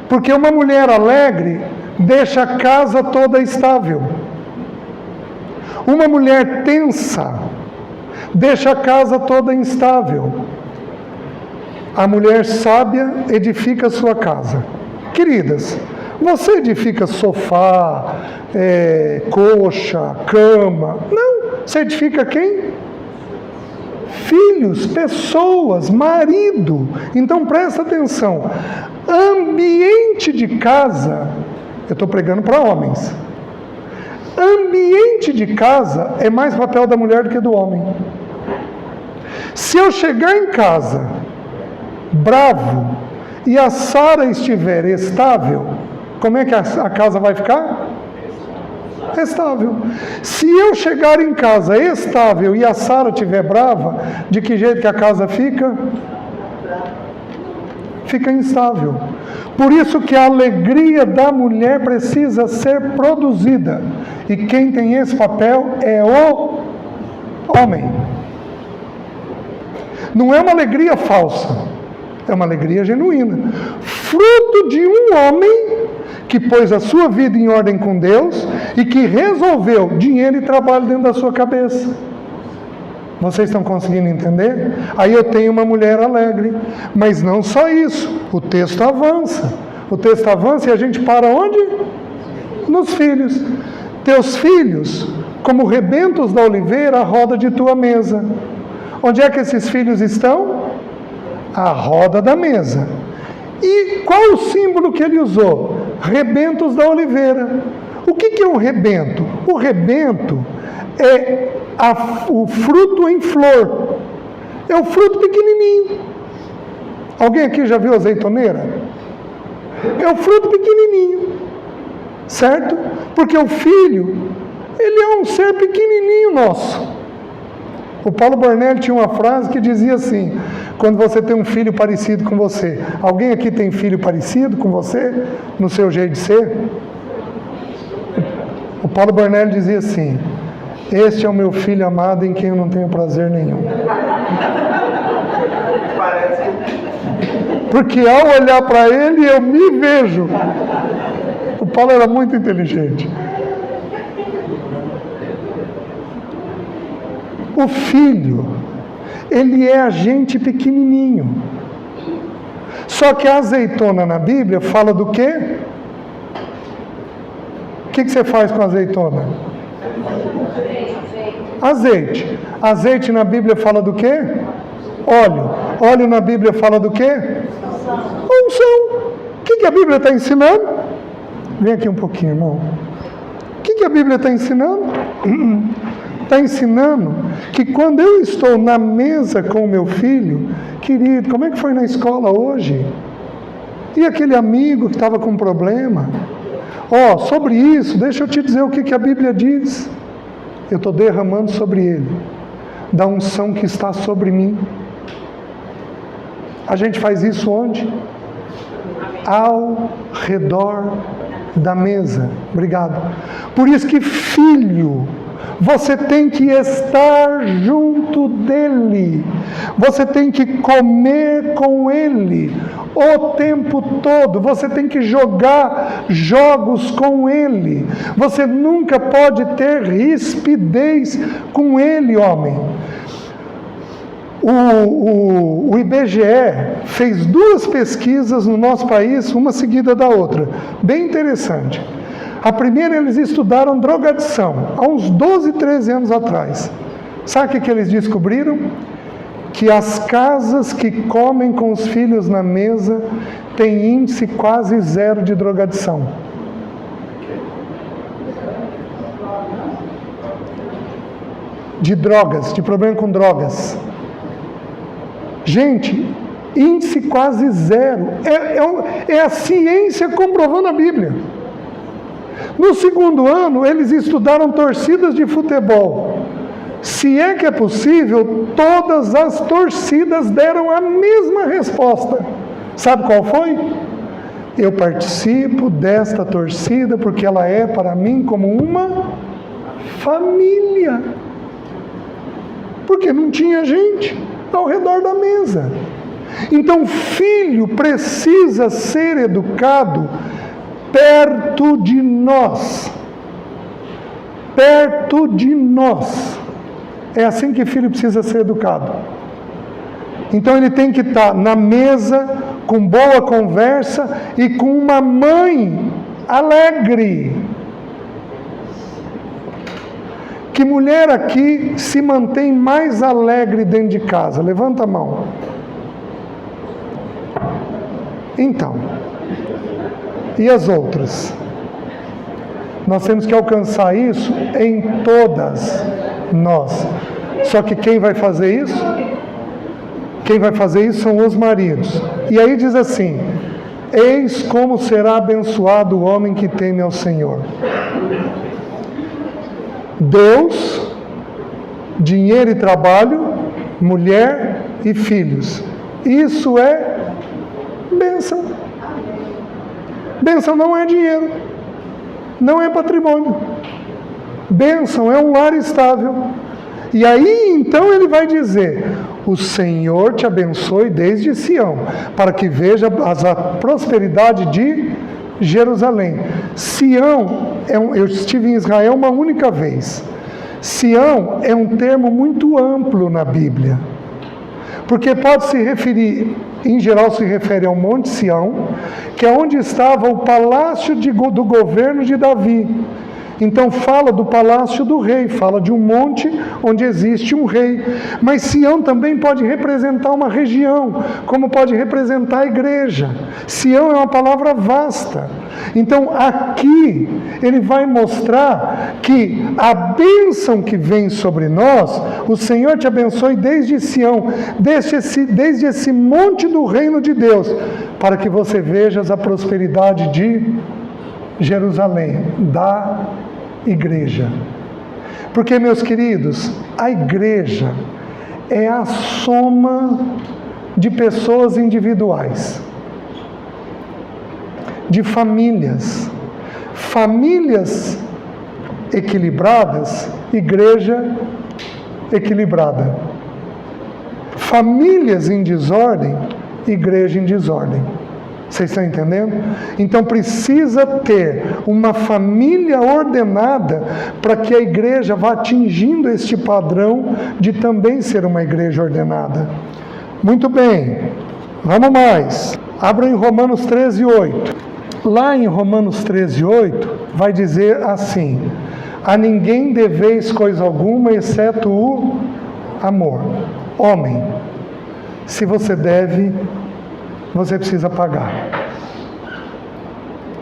A: Porque uma mulher alegre deixa a casa toda estável. Uma mulher tensa deixa a casa toda instável. A mulher sábia edifica a sua casa. Queridas, você edifica sofá, coxa, cama. Não, você edifica quem? Filhos, pessoas, marido. Então presta atenção. Ambiente de casa, eu estou pregando para homens. Ambiente de casa é mais papel da mulher do que do homem. Se eu chegar em casa bravo e a Sara estiver estável, como é que a casa vai ficar? Estável. Se eu chegar em casa estável e a Sara estiver brava, de que jeito que a casa fica? Fica instável. Por isso que a alegria da mulher precisa ser produzida. E quem tem esse papel é o homem. Não é uma alegria falsa. É uma alegria genuína. Fruto de um homem que pôs a sua vida em ordem com Deus e que resolveu dinheiro e trabalho dentro da sua cabeça. Vocês estão conseguindo entender? Aí eu tenho uma mulher alegre. Mas não só isso. O texto avança. O texto avança e a gente para onde? Nos filhos. Teus filhos, como rebentos da oliveira, à roda de tua mesa. Onde é que esses filhos estão? À roda da mesa. E qual o símbolo que ele usou? Rebentos da oliveira. O que é um rebento? O rebento é o fruto em flor. É o fruto pequenininho. Alguém aqui já viu azeitoneira? É o fruto pequenininho. Certo? Porque o filho, ele é um ser pequenininho nosso. O Paulo Bornelli tinha uma frase que dizia assim: quando você tem um filho parecido com você. Alguém aqui tem filho parecido com você? No seu jeito de ser? O Paulo Bornelli dizia assim: este é o meu filho amado em quem eu não tenho prazer nenhum. Porque ao olhar para ele eu me vejo. O Paulo era muito inteligente. O filho, ele é agente pequenininho. Só que a azeitona na Bíblia fala do quê? O que você faz com a azeitona? Azeite. Azeite na Bíblia fala do quê? Óleo. Óleo na Bíblia fala do quê? Unção. O que a Bíblia está ensinando? Vem aqui um pouquinho, irmão. O que a Bíblia está ensinando? Está ensinando que quando eu estou na mesa com o meu filho, querido, como é que foi na escola hoje? E aquele amigo que estava com problema? Sobre isso, deixa eu te dizer o que a Bíblia diz. Eu estou derramando sobre ele da unção que está sobre mim. A gente faz isso onde? Ao redor da mesa. Obrigado. Por isso que, filho, você tem que estar junto dele. Você tem que comer com ele o tempo todo. Você tem que jogar jogos com ele. Você nunca pode ter rispidez com ele, homem. O IBGE fez 2 pesquisas no nosso país, uma seguida da outra, bem interessante. A primeira, eles estudaram drogadição, há uns 12, 13 anos atrás. Sabe o que eles descobriram? Que as casas que comem com os filhos na mesa têm índice quase 0 de drogadição. De drogas, de problema com drogas. Gente, índice quase 0. É a ciência comprovando a Bíblia. No segundo ano, eles estudaram torcidas de futebol. Se é que é possível, todas as torcidas deram a mesma resposta. Sabe qual foi? Eu participo desta torcida porque ela é para mim como uma família. Porque não tinha gente ao redor da mesa. Então, filho precisa ser educado perto de nós. Perto de nós. É assim que filho precisa ser educado. Então ele tem que estar na mesa, com boa conversa e com uma mãe alegre. Que mulher aqui se mantém mais alegre dentro de casa? Levanta a mão. Então, e as outras? Nós temos que alcançar isso em todas nós. Só que quem vai fazer isso? Quem vai fazer isso são os maridos. E aí diz assim: eis como será abençoado o homem que teme ao Senhor. Deus, dinheiro e trabalho, mulher e filhos. Isso é bênção. Bênção não é dinheiro, não é patrimônio. Bênção é um lar estável. E aí então ele vai dizer: o Senhor te abençoe desde Sião, para que veja a prosperidade de Jerusalém. Sião, eu estive em Israel uma única vez. Sião é um termo muito amplo na Bíblia, porque pode se referir, em geral se refere ao Monte Sião, que é onde estava o palácio do governo de Davi. Então fala do palácio do rei, fala de um monte onde existe um rei. Mas Sião também pode representar uma região, como pode representar a igreja. Sião é uma palavra vasta. Então aqui ele vai mostrar que a bênção que vem sobre nós, o Senhor te abençoe desde Sião, desde esse monte do reino de Deus, para que você veja a prosperidade de Jerusalém, da igreja. Porque, meus queridos, a igreja é a soma de pessoas individuais, de famílias. Famílias equilibradas, igreja equilibrada. Famílias em desordem, igreja em desordem. Vocês estão entendendo? Então precisa ter uma família ordenada para que a igreja vá atingindo este padrão de também ser uma igreja ordenada. Muito bem, vamos mais. Abra em Romanos 13:8. Lá em Romanos 13:8 vai dizer assim: a ninguém deveis coisa alguma exceto o amor. Homem, se você deve, você precisa pagar.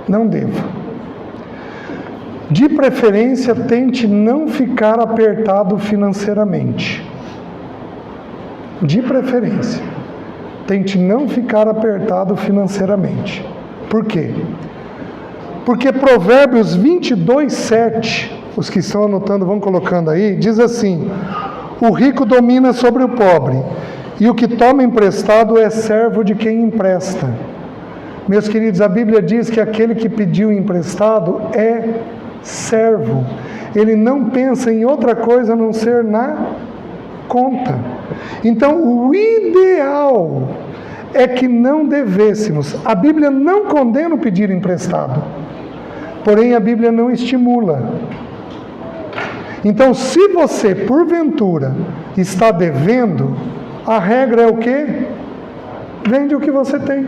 A: Não deva. De preferência, tente não ficar apertado financeiramente. De preferência. tente não ficar apertado financeiramente. Por quê? Porque Provérbios 22:7, os que estão anotando vão colocando aí, diz assim: o rico domina sobre o pobre, e o que toma emprestado é servo de quem empresta. Meus queridos, a Bíblia diz que aquele que pediu emprestado é servo. Ele não pensa em outra coisa a não ser na conta. Então, o ideal é que não devêssemos. A Bíblia não condena o pedir emprestado, porém a Bíblia não estimula. Então, se você, porventura, está devendo, a regra é o quê? Vende o que você tem.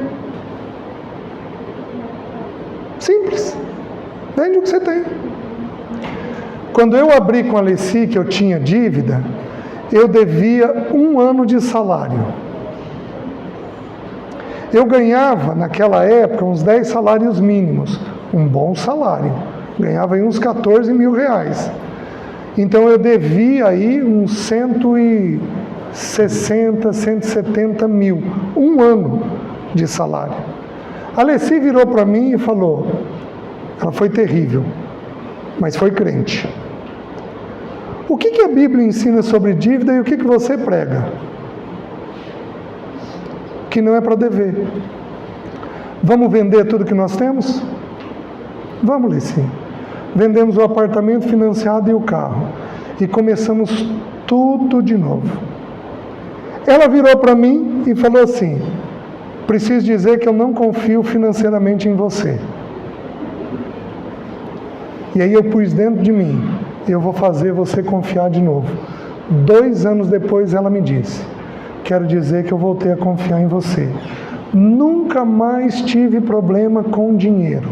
A: Simples. Vende o que você tem. Quando eu abri com a Alessi, que eu tinha dívida, eu devia 1 ano de salário. Eu ganhava, naquela época, uns 10 salários mínimos. Um bom salário. Ganhava aí uns 14 mil reais. Então eu devia aí uns 160, 170 mil. 1 ano de salário. A Alessi virou para mim e falou, ela foi terrível, mas foi crente. O que a Bíblia ensina sobre dívida e o que você prega? Que não é para dever. Vamos vender tudo que nós temos? Vamos, Alessi. Vendemos o apartamento financiado e o carro. E começamos tudo de novo. Ela virou para mim e falou assim, preciso dizer que eu não confio financeiramente em você. E aí eu pus dentro de mim, eu vou fazer você confiar de novo. 2 anos depois ela me disse, quero dizer que eu voltei a confiar em você. Nunca mais tive problema com dinheiro.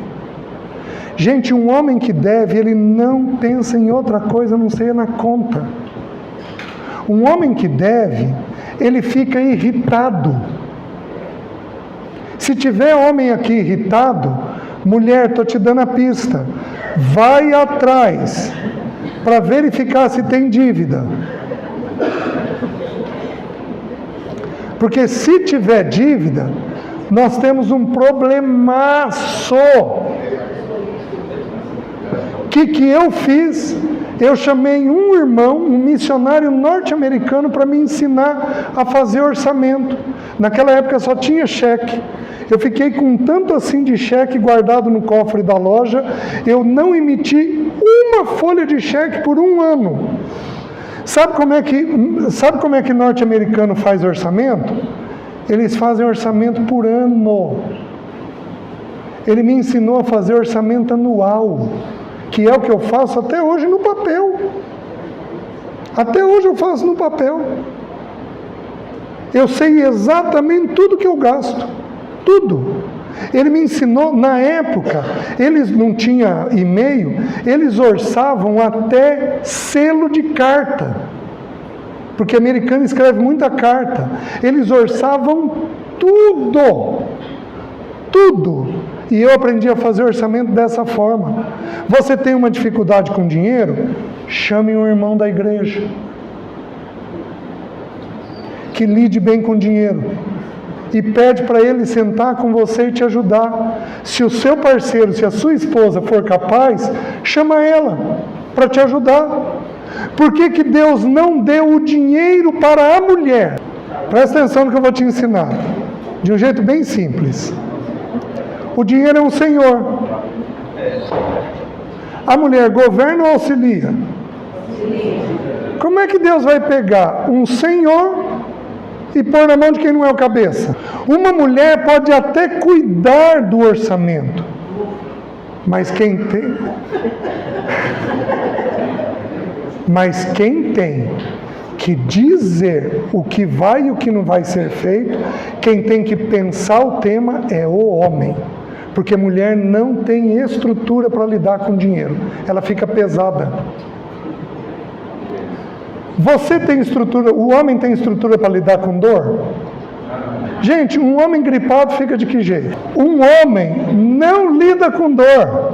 A: Gente, um homem que deve, ele não pensa em outra coisa a não ser na conta. Um homem que deve, ele fica irritado. Se tiver homem aqui irritado, mulher, estou te dando a pista, vai atrás para verificar se tem dívida. Porque se tiver dívida, nós temos um problemaço. O que eu fiz? Eu chamei um irmão, um missionário norte-americano, para me ensinar a fazer orçamento. Naquela época só tinha cheque. Eu fiquei com tanto assim de cheque guardado no cofre da loja, eu não emiti uma folha de cheque por 1 ano. Sabe como é que norte-americano faz orçamento? Eles fazem orçamento por ano. Ele me ensinou a fazer orçamento anual, que é o que eu faço até hoje no papel. Até hoje eu faço no papel. Eu sei exatamente tudo que eu gasto. Tudo. Ele me ensinou, na época, eles não tinham e-mail, eles orçavam até selo de carta. Porque americano escreve muita carta. Eles orçavam tudo. Tudo. E eu aprendi a fazer orçamento dessa forma. Você tem uma dificuldade com dinheiro? Chame um irmão da igreja que lide bem com dinheiro. E pede para ele sentar com você e te ajudar. Se o seu parceiro, se a sua esposa for capaz, chama ela para te ajudar. Por que Deus não deu o dinheiro para a mulher? Presta atenção no que eu vou te ensinar. De um jeito bem simples. O dinheiro é um senhor. A mulher governa ou auxilia? Como é que Deus vai pegar um senhor e pôr na mão de quem não é o cabeça? Uma mulher pode até cuidar do orçamento, mas quem tem que dizer o que vai e o que não vai ser feito, quem tem que pensar o tema é o homem, porque mulher não tem estrutura para lidar com dinheiro, ela fica pesada. Você tem estrutura, o homem tem estrutura para lidar com dor? Gente, um homem gripado fica de que jeito? Um homem não lida com dor.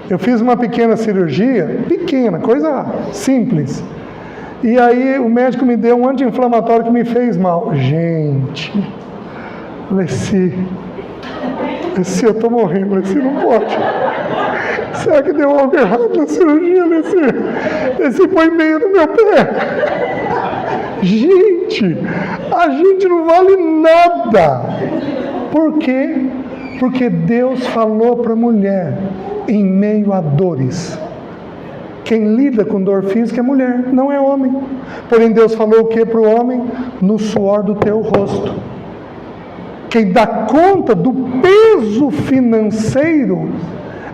A: Eu fiz uma pequena cirurgia, pequena, coisa simples. E aí o médico me deu um anti-inflamatório que me fez mal. Gente, Leci, eu estou morrendo, Leci, não pode. Será que deu algo errado na cirurgia, Leci? Leci põe meio no meu pé. Gente, a gente não vale nada. Por quê? Porque Deus falou para a mulher, em meio a dores. Quem lida com dor física é mulher, não é homem. Porém, Deus falou o que para o homem? No suor do teu rosto. Quem dá conta do peso financeiro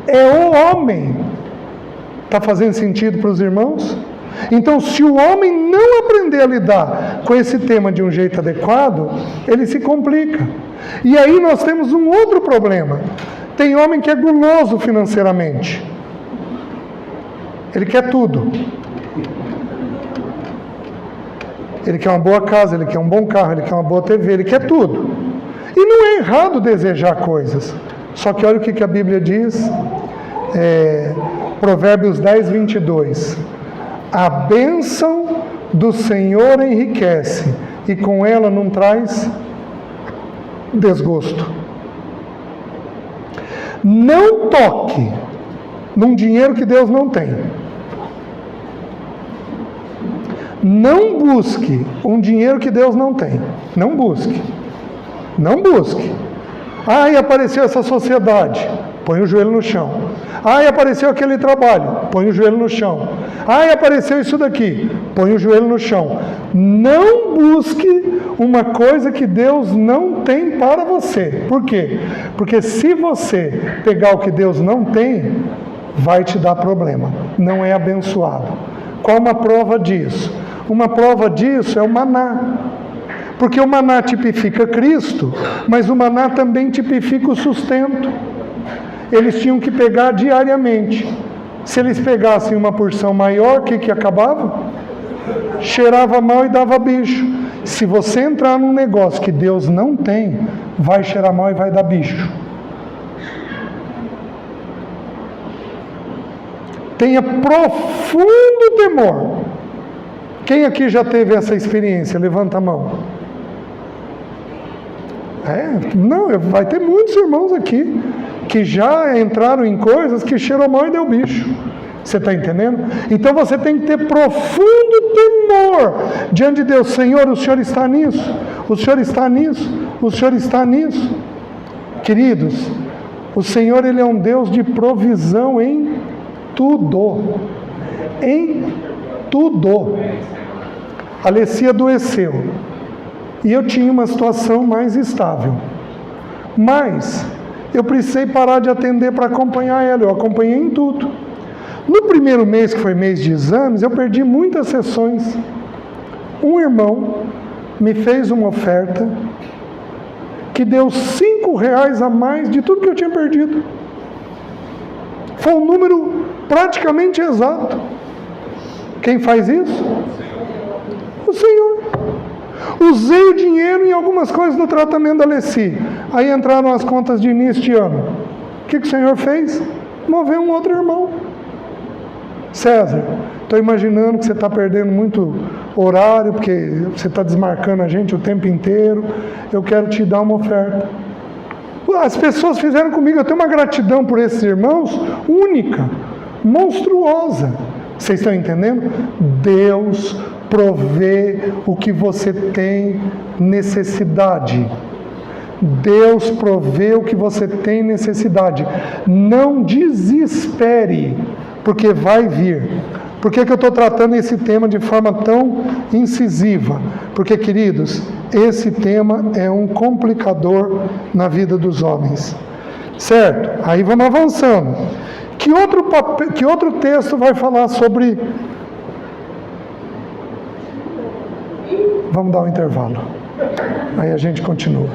A: é o homem. Está fazendo sentido para os irmãos? Então, se o homem não aprender a lidar com esse tema de um jeito adequado, ele se complica. E aí nós temos um outro problema. Tem homem que é guloso financeiramente. Ele quer tudo. Ele quer uma boa casa, ele quer um bom carro, ele quer uma boa TV, ele quer tudo. E não é errado desejar coisas. Só que olha o que a Bíblia diz, Provérbios 10, 22. A bênção do Senhor enriquece, e com ela não traz desgosto. Não toque num dinheiro que Deus não tem. Não busque um dinheiro que Deus não tem. Não busque. Não busque. Ai, apareceu essa sociedade. Põe o joelho no chão. Ai, apareceu aquele trabalho. Põe o joelho no chão. Ai, apareceu isso daqui. Põe o joelho no chão. Não busque uma coisa que Deus não tem para você. Por quê? Porque se você pegar o que Deus não tem, vai te dar problema. Não é abençoado. Qual uma prova disso? Uma prova disso é o maná. Porque o maná tipifica Cristo, mas o maná também tipifica o sustento. Eles tinham que pegar diariamente. Se eles pegassem uma porção maior, o que acabava? Cheirava mal e dava bicho. Se você entrar num negócio que Deus não tem, vai cheirar mal e vai dar bicho. Tenha profundo temor. Quem aqui já teve essa experiência? Levanta a mão. Não, vai ter muitos irmãos aqui que já entraram em coisas que cheirou mal e deu bicho. Você está entendendo? Então você tem que ter profundo temor diante de Deus. Senhor, o Senhor está nisso, o Senhor está nisso, o Senhor está nisso. Queridos, o Senhor, Ele é um Deus de provisão em tudo. Em tudo. A Leci adoeceu. E eu tinha uma situação mais estável. Mas eu precisei parar de atender para acompanhar ela. Eu acompanhei em tudo. No primeiro mês, que foi mês de exames, eu perdi muitas sessões. Um irmão me fez uma oferta que deu R$5 a mais de tudo que eu tinha perdido. Foi um número praticamente exato. Quem faz isso? O Senhor. Usei o dinheiro em algumas coisas do tratamento da Leci. Aí entraram as contas de início de ano. O que o Senhor fez? Moveu um outro irmão. César, estou imaginando que você está perdendo muito horário, porque você está desmarcando a gente o tempo inteiro. Eu quero te dar uma oferta. As pessoas fizeram comigo, eu tenho uma gratidão por esses irmãos única, monstruosa. Vocês estão entendendo? Deus provê o que você tem necessidade. Deus provê o que você tem necessidade. Não desespere, porque vai vir. Por que eu estou tratando esse tema de forma tão incisiva? Porque, queridos, esse tema é um complicador na vida dos homens. Certo? Aí vamos avançando. Que outro texto vai falar sobre... Vamos dar um intervalo. Aí a gente continua.